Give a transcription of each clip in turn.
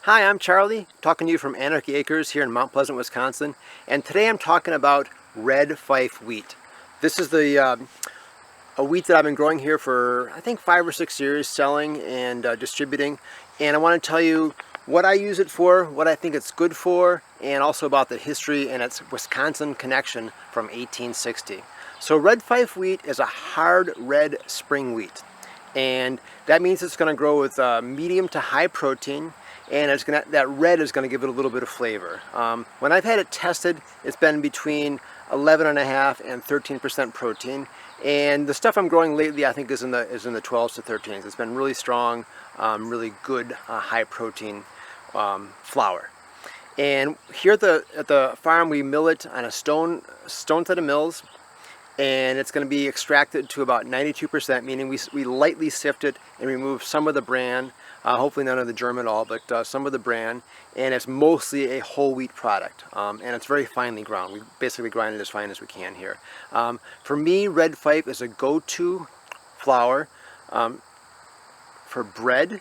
Hi, I'm Charlie, talking to you from Anarchy Acres here in Mount Pleasant, Wisconsin, and today I'm talking about red Fife wheat. This is a wheat that I've been growing here for I think 5 or 6 years, selling and distributing, and I want to tell you what I use it for, what I think it's good for, and also about the history and its Wisconsin connection from 1860. So red Fife wheat is a hard red spring wheat, and that means it's going to grow with medium to high protein, and that red is going to give it a little bit of flavor. When I've had it tested, it's been between 11.5 and 13% protein, and the stuff I'm growing lately I think is in the 12s to 13s. It's been really strong, really good high protein flour. And here at the farm we mill it on a stone set of mills, and it's going to be extracted to about 92%, meaning we lightly sift it and remove some of the bran, hopefully none of the germ at all, but some of the bran, and it's mostly a whole wheat product, and it's very finely ground. We basically grind it as fine as we can here. For me, red Fife is a go-to flour for bread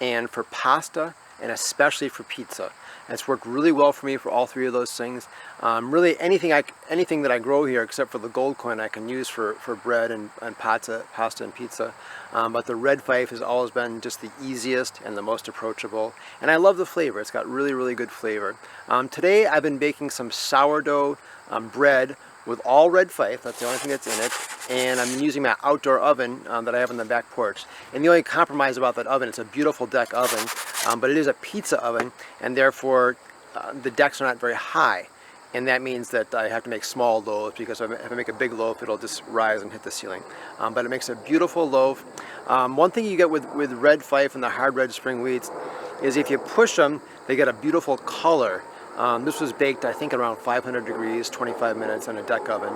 and for pasta, and especially for pizza. And it's worked really well for me for all three of those things. Really anything that I grow here except for the gold coin I can use for bread and pasta and pizza. But the red Fife has always been just the easiest and the most approachable. And I love the flavor. It's got really, really good flavor. Today I've been baking some sourdough bread with all red Fife. That's the only thing that's in it. And I'm using my outdoor oven that I have on the back porch. And the only compromise about that oven, it's a beautiful deck oven, but it is a pizza oven, and therefore the decks are not very high. And that means that I have to make small loaves, because if I make a big loaf, it'll just rise and hit the ceiling. But it makes a beautiful loaf. One thing you get with red Fife and the hard red spring wheats is if you push them, they get a beautiful color. This was baked, I think, around 500 degrees, 25 minutes in a deck oven.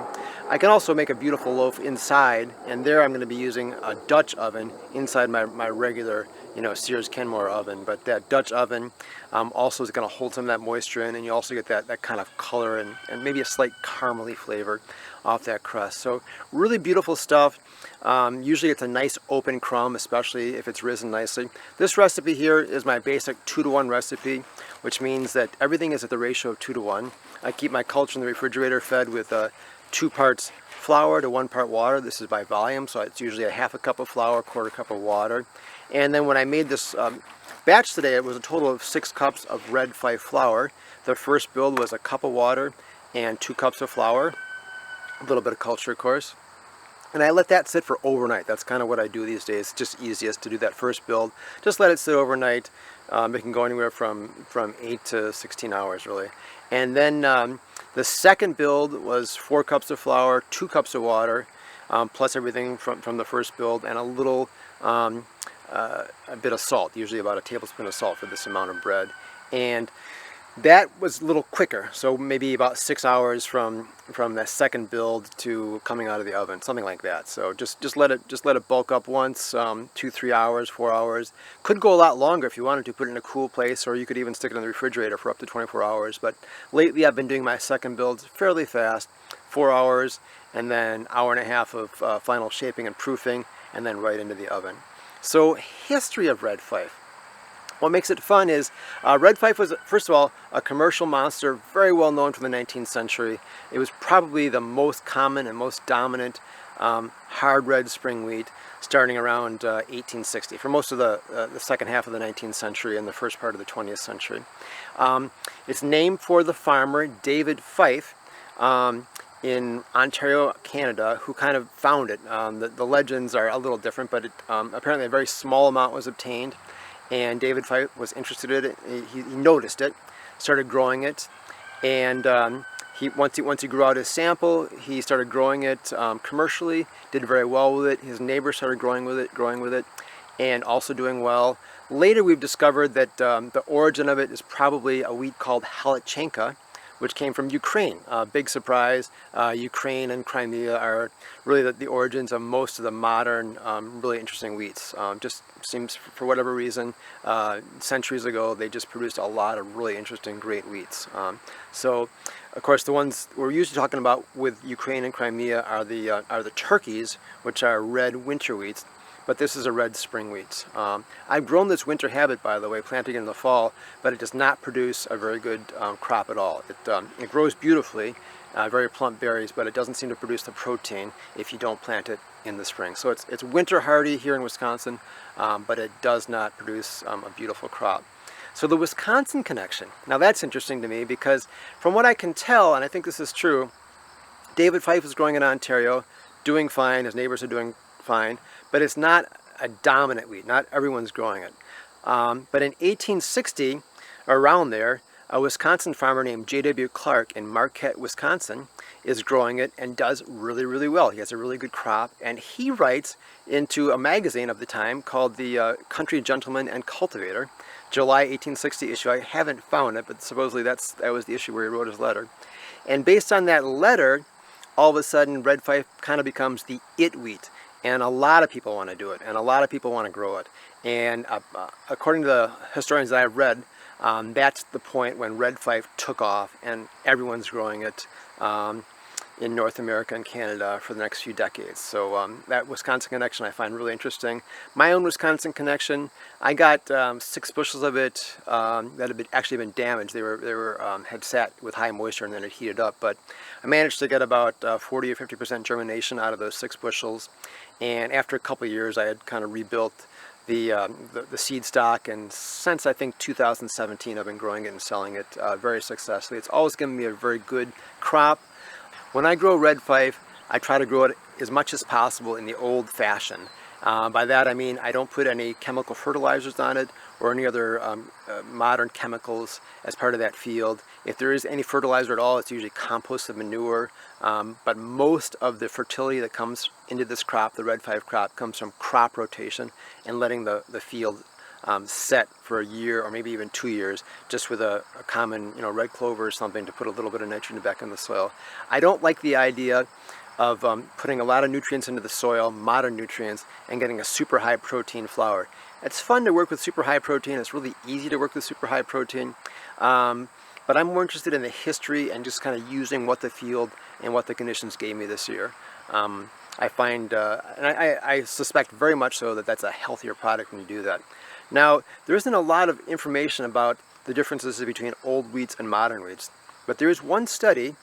I can also make a beautiful loaf inside, and there I'm going to be using a Dutch oven inside my regular, Sears Kenmore oven. But that Dutch oven also is going to hold some of that moisture in, and you also get that kind of color and maybe a slight caramely flavor off that crust. So really beautiful stuff. Usually it's a nice open crumb, especially if it's risen nicely. This recipe here is my basic 2-to-1 recipe, which means that everything is at the ratio of 2-to-1. I keep my culture in the refrigerator fed with 2 parts flour to 1 part water. This is by volume, so it's usually a half a cup of flour, 1/4 cup of water. And then when I made this batch today, it was a total of 6 cups of red Fife flour. The first build was a cup of water and 2 cups of flour, a little bit of culture, of course. And I let that sit for overnight. That's kind of what I do these days. It's just easiest to do that first build. Just let it sit overnight. It can go anywhere from 8 to 16 hours, really. And then the second build was 4 cups of flour, 2 cups of water, plus everything from the first build, and a little a bit of salt, usually about a tablespoon of salt for this amount of bread. And that was a little quicker, so maybe about 6 hours from that second build to coming out of the oven, something like that. So just let it bulk up once, 2-3 hours, 4 hours. Could go a lot longer if you wanted to put it in a cool place, or you could even stick it in the refrigerator for up to 24 hours. But lately I've been doing my second builds fairly fast, 4 hours, and then 1.5 hours of final shaping and proofing, and then right into the oven. So history of red Fife. What makes it fun is red Fife was, first of all, a commercial monster, very well known from the 19th century. It was probably the most common and most dominant hard red spring wheat, starting around 1860, for most of the second half of the 19th century and the first part of the 20th century. It's named for the farmer David Fife in Ontario, Canada, who kind of found it. The legends are a little different, but apparently a very small amount was obtained. And David Fife was interested in it. He noticed it, started growing it, and once he grew out his sample, he started growing it commercially. Did very well with it. His neighbors started growing with it, and also doing well. Later, we've discovered that the origin of it is probably a wheat called Halichenka, which came from Ukraine. Big surprise. Ukraine and Crimea are really the origins of most of the modern, really interesting wheats. Just seems, for whatever reason, centuries ago, they just produced a lot of really interesting, great wheats. So, of course, the ones we're usually talking about with Ukraine and Crimea are the turkeys, which are red winter wheats. but this is a red spring wheat. I've grown this winter habit, by the way, planting it in the fall, but it does not produce a very good crop at all. It grows beautifully, very plump berries, but it doesn't seem to produce the protein if you don't plant it in the spring. So it's winter hardy here in Wisconsin, but it does not produce a beautiful crop. So the Wisconsin connection, now that's interesting to me because from what I can tell, and I think this is true, David Fife is growing in Ontario, doing fine, his neighbors are doing fine, but it's not a dominant wheat, not everyone's growing it. But in 1860, around there, a Wisconsin farmer named J.W. Clark in Marquette, Wisconsin, is growing it and does really, really well. He has a really good crop, and he writes into a magazine of the time called the Country Gentleman and Cultivator, July 1860 issue. I haven't found it, but supposedly that was the issue where he wrote his letter. And based on that letter, all of a sudden Red Fife kind of becomes the it wheat, and a lot of people want to do it, and a lot of people want to grow it. And according to the historians that I've read, that's the point when Red Fife took off and everyone's growing it in North America and Canada for the next few decades. So that Wisconsin connection I find really interesting. My own Wisconsin connection, I got 6 bushels of it that had actually been damaged. They had sat with high moisture and then it heated up. But I managed to get about 40 or 50% germination out of those 6 bushels. And after a couple of years, I had kind of rebuilt the seed stock, and since I think 2017 I've been growing it and selling it very successfully. It's always given me a very good crop. When I grow Red Fife, I try to grow it as much as possible in the old fashion. By that I mean I don't put any chemical fertilizers on it or any other modern chemicals as part of that field. If there is any fertilizer at all, it's usually composted manure. But most of the fertility that comes into this crop, the Red Fife crop, comes from crop rotation and letting the field set for a year or maybe even 2 years, just with a common red clover or something to put a little bit of nitrogen back in the soil. I don't like the idea of putting a lot of nutrients into the soil, modern nutrients, and getting a super high protein flower. It's fun to work with super high protein. It's really easy to work with super high protein. But I'm more interested in the history and just kind of using what the field and what the conditions gave me this year. I find, and I suspect very much so, that that's a healthier product when you do that. Now, there isn't a lot of information about the differences between old wheats and modern wheats, but there is one study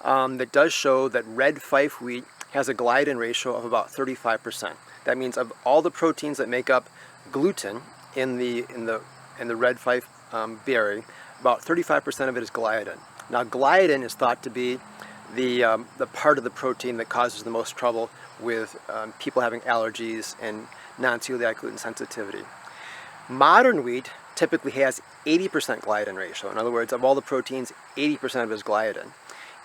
that does show that Red Fife wheat has a gliadin ratio of about 35%. That means of all the proteins that make up gluten in the Red Fife berry, about 35% of it is gliadin. Now, gliadin is thought to be the part of the protein that causes the most trouble with people having allergies and non-celiac gluten sensitivity. Modern wheat typically has 80% gliadin ratio. In other words, of all the proteins, 80% of it is gliadin.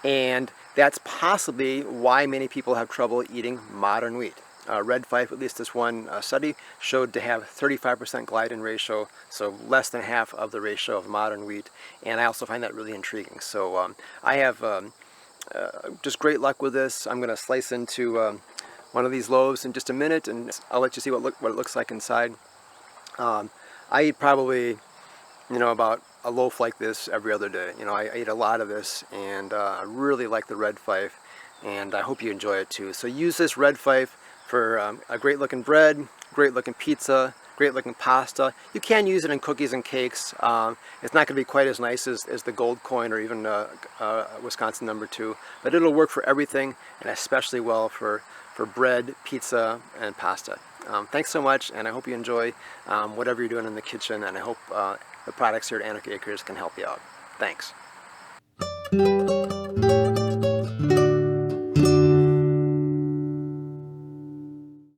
And that's possibly why many people have trouble eating modern wheat. Red Fife, at least this one study, showed to have 35% gliadin ratio, so less than half of the ratio of modern wheat. And I also find that really intriguing. So I have just great luck with this. I'm going to slice into one of these loaves in just a minute, and I'll let you see what it looks like inside. I eat probably, about a loaf like this every other day. I eat a lot of this, and I really like the Red Fife, and I hope you enjoy it too. So use this Red Fife for a great looking bread, great looking pizza, great looking pasta. You can use it in cookies and cakes. It's not going to be quite as nice as the Gold Coin or even Wisconsin #2, but it'll work for everything, and especially well for bread, pizza, and pasta. Thanks so much, and I hope you enjoy whatever you're doing in the kitchen, and I hope the products here at Anarchy Acres can help you out. Thanks.